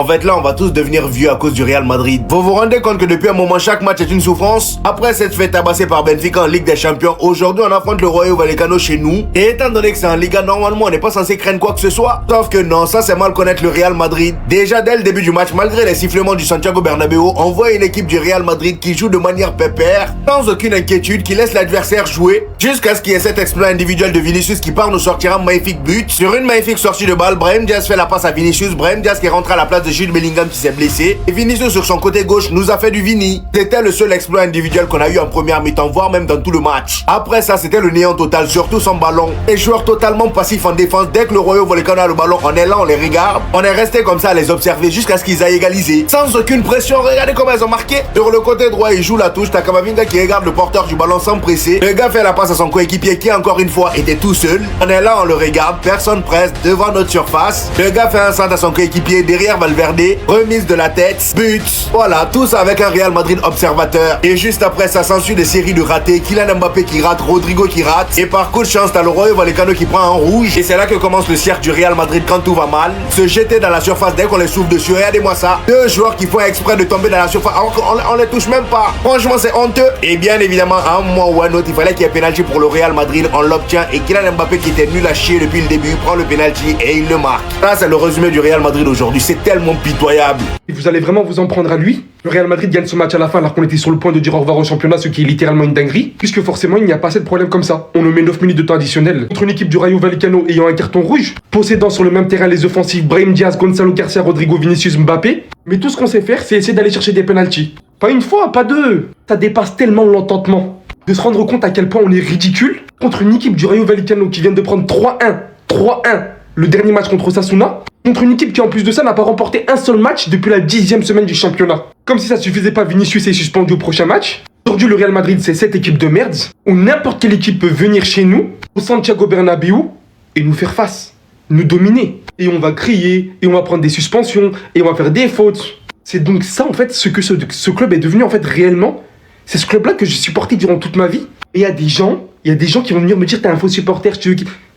En fait là on va tous devenir vieux à cause du Real Madrid. Vous vous rendez compte que depuis un moment chaque match est une souffrance? Après s'être fait tabasser par Benfica en Ligue des Champions, aujourd'hui on affronte le Rayo Vallecano chez nous. Et étant donné que c'est en Liga, normalement on n'est pas censé craindre quoi que ce soit. Sauf que non, ça c'est mal connaître le Real Madrid. Déjà dès le début du match, malgré les sifflements du Santiago Bernabéu, on voit une équipe du Real Madrid qui joue de manière pépère, sans aucune inquiétude, qui laisse l'adversaire jouer, jusqu'à ce qu'il y ait cet exploit individuel de Vinicius qui part nous sortir un magnifique but. Sur une magnifique sortie de balle, Brahim Diaz fait la passe à Vinicius, Brahim Diaz qui est rentré à la place de Jude Bellingham qui s'est blessé, et Vinicius sur son côté gauche nous a fait du Vini. C'était le seul exploit individuel qu'on a eu en première mi-temps, voire même dans tout le match. Après ça, c'était le néant total, surtout sans ballon. Les joueurs totalement passifs en défense, dès que le Rayo Vallecano a le ballon, on est là, on les regarde, on est resté comme ça à les observer jusqu'à ce qu'ils aient égalisé. Sans aucune pression, regardez comment ils ont marqué. Sur le côté droit, il joue la touche, t'as Camavinga qui regarde le porteur du ballon sans presser. Le gars fait la passe à son coéquipier qui encore une fois était tout seul. On est là, on le regarde, personne presse devant notre surface. Le gars fait un centre à son coéquipier derrière Valverde, remise de la tête, but. Voilà, tout ça avec un Real Madrid observateur. Et juste après ça s'ensuit des séries de ratés. Kylian Mbappé qui rate, Rodrigo qui rate. Et par coup de chance, t'as le Rayo Vallecano qui prend un rouge. Et c'est là que commence le cirque du Real Madrid quand tout va mal. Se jeter dans la surface dès qu'on les souffle dessus. Regardez-moi ça. Deux joueurs qui font exprès de tomber dans la surface alors qu'on les touche même pas. Franchement, c'est honteux. Et bien évidemment, à un moment ou un autre, il fallait qu'il y ait pénalty pour le Real Madrid. On l'obtient. Et Kylian Mbappé qui était nul à chier depuis le début prend le pénalty et il le marque. Là, c'est le résumé du Real Madrid aujourd'hui. C'est tellement pitoyable. Et vous allez vraiment vous en prendre à lui? Le Real Madrid gagne ce match à la fin alors qu'on était sur le point de dire au revoir au championnat, ce qui est littéralement une dinguerie, puisque forcément il n'y a pas assez de problème comme ça. On nous met 9 minutes de temps additionnel contre une équipe du Rayo Vallecano ayant un carton rouge, possédant sur le même terrain les offensifs Brahim Diaz, Gonzalo Garcia, Rodrigo, Vinicius, Mbappé. Mais tout ce qu'on sait faire, c'est essayer d'aller chercher des pénaltys. Pas une fois, pas deux. Ça dépasse tellement l'entendement. De se rendre compte à quel point on est ridicule contre une équipe du Rayo Vallecano qui vient de prendre 3-1 le dernier match contre Osasuna, contre une équipe qui en plus de ça n'a pas remporté un seul match depuis la 10e semaine du championnat. Comme si ça suffisait pas, Vinicius est suspendu au prochain match. Aujourd'hui le Real Madrid c'est cette équipe de merde où n'importe quelle équipe peut venir chez nous, au Santiago Bernabéu, et nous faire face, nous dominer. Et on va crier, et on va prendre des suspensions, et on va faire des fautes. C'est donc ça en fait ce que ce club est devenu en fait réellement. C'est ce club là que j'ai supporté durant toute ma vie. Et il y a des gens qui vont venir me dire t'es un faux supporter,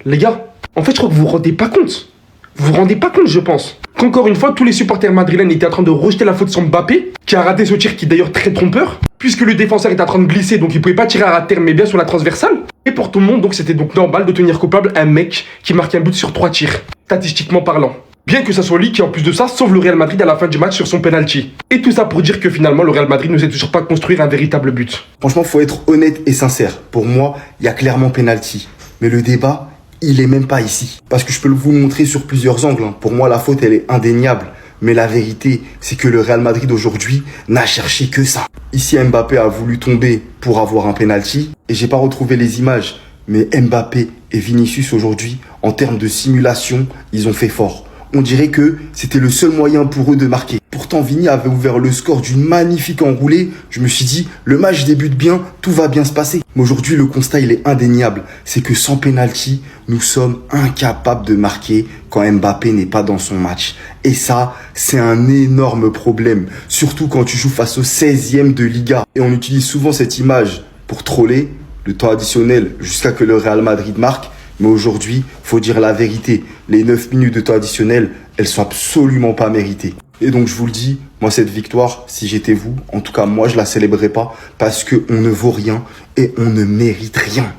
Les gars, en fait je crois que vous vous rendez pas compte. Vous vous rendez pas compte, je pense, qu'encore une fois, tous les supporters madrilènes étaient en train de rejeter la faute sur Mbappé, qui a raté ce tir qui est d'ailleurs très trompeur, puisque le défenseur était en train de glisser, donc il pouvait pas tirer à terre, mais bien sur la transversale. Et pour tout le monde, donc c'était donc normal de tenir coupable un mec qui marque un but sur 3 tirs, statistiquement parlant. Bien que ça soit lui qui, en plus de ça, sauve le Real Madrid à la fin du match sur son penalty. Et tout ça pour dire que finalement, le Real Madrid ne sait toujours pas construire un véritable but. Franchement, faut être honnête et sincère. Pour moi, il y a clairement penalty. Mais le débat, il est même pas ici. Parce que je peux vous le montrer sur plusieurs angles. Pour moi, la faute, elle est indéniable. Mais la vérité, c'est que le Real Madrid aujourd'hui n'a cherché que ça. Ici, Mbappé a voulu tomber pour avoir un penalty. Et j'ai pas retrouvé les images. Mais Mbappé et Vinicius aujourd'hui, en termes de simulation, ils ont fait fort. On dirait que c'était le seul moyen pour eux de marquer. Pourtant, Vini avait ouvert le score d'une magnifique enroulée. Je me suis dit, le match débute bien, tout va bien se passer. Mais aujourd'hui, le constat, il est indéniable. C'est que sans penalty, nous sommes incapables de marquer quand Mbappé n'est pas dans son match. Et ça, c'est un énorme problème. Surtout quand tu joues face au 16e de Liga. Et on utilise souvent cette image pour troller le temps additionnel jusqu'à que le Real Madrid marque. Mais aujourd'hui, faut dire la vérité. Les 9 minutes de temps additionnel, elles sont absolument pas méritées. Et donc, je vous le dis, moi, cette victoire, si j'étais vous, en tout cas, moi, je la célébrerais pas parce qu'on ne vaut rien et on ne mérite rien.